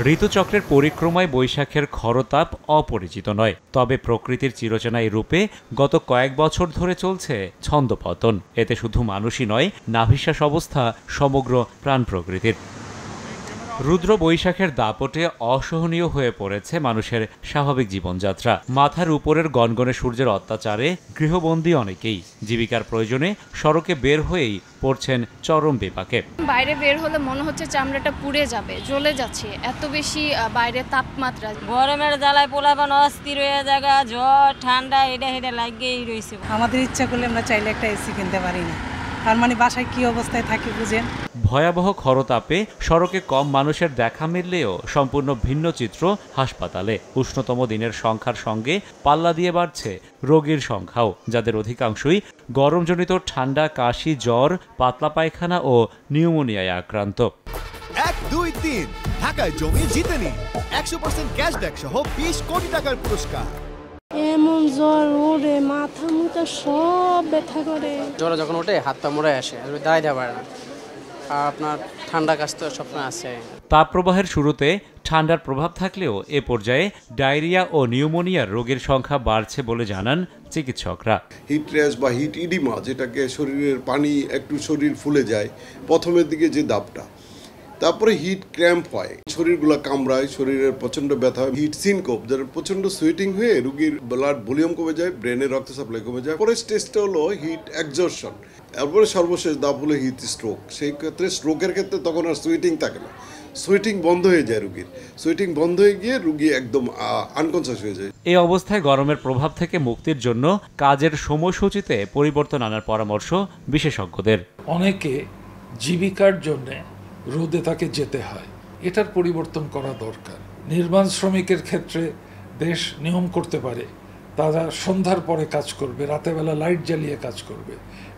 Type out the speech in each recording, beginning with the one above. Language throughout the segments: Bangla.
ঋতুচক্রের পরিক্রমায় বৈশাখের খরতাপ অপরিচিত নয়, তবে প্রকৃতির চিরচেনা এই রূপে গত কয়েক বছর ধরে চলছে ছন্দপতন। এতে শুধু মানুষই নয়, নাভিশ্বাস অবস্থা সমগ্র প্রাণ প্রকৃতির। রুদ্র বৈশাখের দাপটে অসহনীয় হয়ে পড়েছে মানুষের স্বাভাবিক জীবনযাত্রা। মাথার উপরের গনগনে সূর্যের অত্যাচারে গৃহবন্দী অনেকেই জীবিকার প্রয়োজনে সড়কে বের হয়েই পড়ছেন চরম বিপাকে। বাইরে বের হলে মনে হচ্ছে চামড়াটা পুড়ে যাবে, জ্বলে যাচ্ছে, এত বেশি বাইরে তাপমাত্রা। গরমের জ্বালায় পোলাপান অস্থির হয়ে জায়গা, জ্বর ঠান্ডা এটা লাগেই রয়েছে। আমাদের ইচ্ছা করলে আমরা চাইলে একটা এসি কিনতে পারি না, তার মানে বাসায় কি অবস্থায় থাকি বুঝেন। ভয়াবহ খরতাপে সড়কে কম মানুষের দেখা মিললেও সম্পূর্ণ ভিন্ন চিত্র হাসপাতালে। উষ্ণতম দিনের সংখ্যার সঙ্গে পাল্লা দিয়ে বাড়ছে রোগীর সংখ্যাও, যাদের অধিকাংশই গরমজনিত ঠান্ডা, কাশি, জ্বর, পাতলা পায়খানা ও নিউমোনিয়ায় আক্রান্ত। 1, 2, 3 ঢাকায় জমি জিতে নিন 100% ক্যাশব্যাক সহ 20 কোটি টাকার পুরস্কার। এমন জ্বর ওরে, মাথা মুথা সব ব্যথা করে। জ্বর যখন ওঠে হাত পা মোড়ে আসে, দাঁড়াইতে পারে না। আর আপনার ঠান্ডা কাশ তো সবসময় আছে। তাপপ্রবাহের শুরুতে ঠান্ডার প্রভাব থাকলেও এ পর্যায়ে ডায়রিয়া ও নিউমোনিয়ার রোগীর সংখ্যা বাড়ছে বলে জানান চিকিৎসকরা। হিট র্যাশ বা হিট ইডিমা, যেটাকে শরীরের পানি একটু শরীর ফুলে যায় প্রথমের দিকে যে দাবটা, তারপরে হিট ক্র্যাম্প হয়, শরীরগুলো কামড়ায়, শরীরের প্রচন্ড ব্যথা হয়, হিট সিনকোপ, যার প্রচন্ড সুইটিং হয়ে রোগীর ব্লাড ভলিউম কমে যায়, ব্রেনের রক্ত সাপ্লাই কমে যায়। পরের স্টেজটা হলো হিট এক্সজর্শন, তারপরে সর্বশেষ ধাপ হলো হিট স্ট্রোক। সেই ক্ষেত্রে স্ট্রোকের ক্ষেত্রে তখন আর সুইটিং থাকে না, সুইটিং বন্ধ হয়ে যায় রোগীর, সুইটিং বন্ধ হয়ে গিয়ে রোগী একদম আনকনসিয়াস হয়ে যায়। এই অবস্থায় গরমের প্রভাব থেকে মুক্তির জন্য কাজের সময়সূচিতে পরিবর্তন আনার পরামর্শ বিশেষজ্ঞদের। অনেকে জীবিকার জন্য রোদে তাকে যেতে হয়, এটার পরিবর্তন করা দরকার। নির্মাণ শ্রমিকের ক্ষেত্রে দেশ নিয়ম করতে পারে তারা সন্ধ্যার পরে কাজ করবে, রাতেবেলা লাইট জ্বালিয়ে কাজ করবে,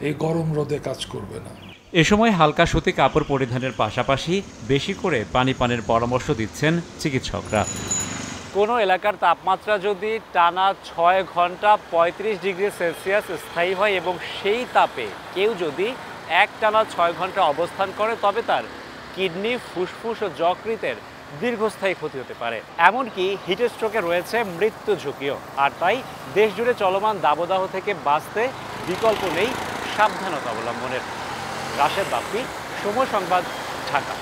এই গরম রোদে কাজ করবে না। এ সময় হালকা সুতি কাপড় পরিধানের পাশাপাশি বেশি করে পানি পানের পরামর্শ দিচ্ছেন চিকিৎসকরা। কোনো এলাকার তাপমাত্রা যদি টানা 6 ঘন্টা 35 ডিগ্রি সেলসিয়াস স্থায়ী হয় এবং সেই তাপে কেউ যদি একটানা 6 ঘন্টা অবস্থান করে, তবে তার কিডনি, ফুসফুস ও যকৃতের দীর্ঘস্থায়ী ক্ষতি হতে পারে। এমনকি হিট স্ট্রোকে রয়েছে মৃত্যু ঝুঁকিও। আর তাই দেশ জুড়ে চলমান দাবদাহ থেকে বাঁচতে বিকল্প নেই সাবধানতা অবলম্বনের। রাশেদ বাপ্পি, সময় সংবাদ, ঢাকা।